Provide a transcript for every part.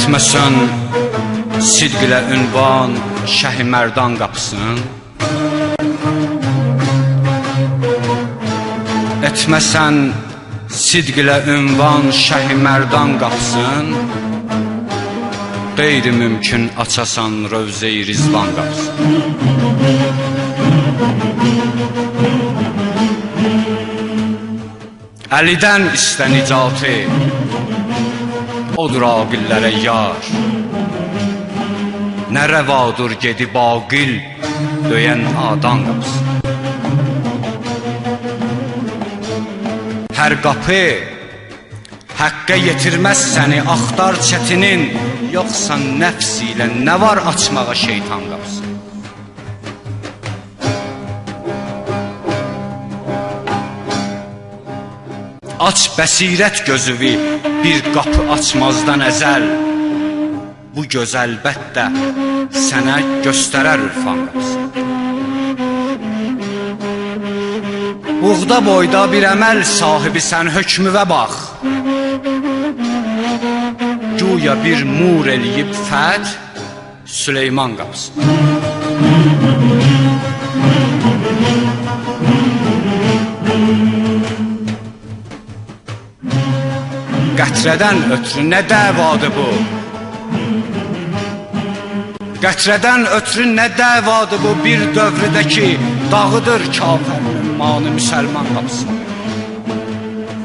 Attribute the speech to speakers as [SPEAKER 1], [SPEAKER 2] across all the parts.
[SPEAKER 1] Etməsən sidq ilə ünvan Şəhi Mərdan qapısın. Etməsən sidq ilə ünvan Şəhi Mərdan qapısın. Qeyri-mümkün açasan Rövzə-i Rizvan qapısın. Əlidən istə nicatı, odur aqillərə yar. Nə rəvadur gedib aqil döyən adan qapısın. Hər qapı həqqə yetirməz səni, axtar çətinin, yoxsa nəfs ilə nə var açmağa şeytan qapısın. Aç bəsirət gözüvi, bir qapı açmazdan əzəl. Bu göz əlbəttə sənə göstərər ürfan qapısın. Buğda boyda bir əməl sahibi sən hökmüvə bax. Güya bir mur eləyib fəth Süleyman qapısın. Qətrədən ötürü nə dəvadır bu? Qətrədən ötürü nə dəvadır bu? Bir dövrüdəki dağıdır kafirlərin manı müsəlman qapısı.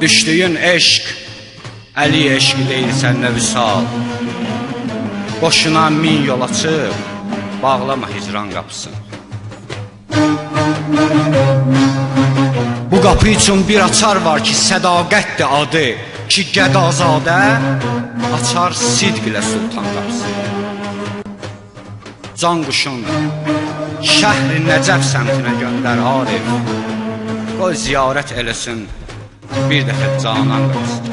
[SPEAKER 1] Düşdüyün eşq, əli eşqi deyilsən nə vüsal. Boşuna min yol açıb, bağlama hicran qapısını. Bu qapı üçün bir açar var ki, sədaqətdir adı. Ki Gədazadə açar sidq ilə sultan qapısını. Can quşun şəhri Nəcəf səmtinə göndər Arif. Qoy ziyarət eləsin bir dəfə canan qapısını.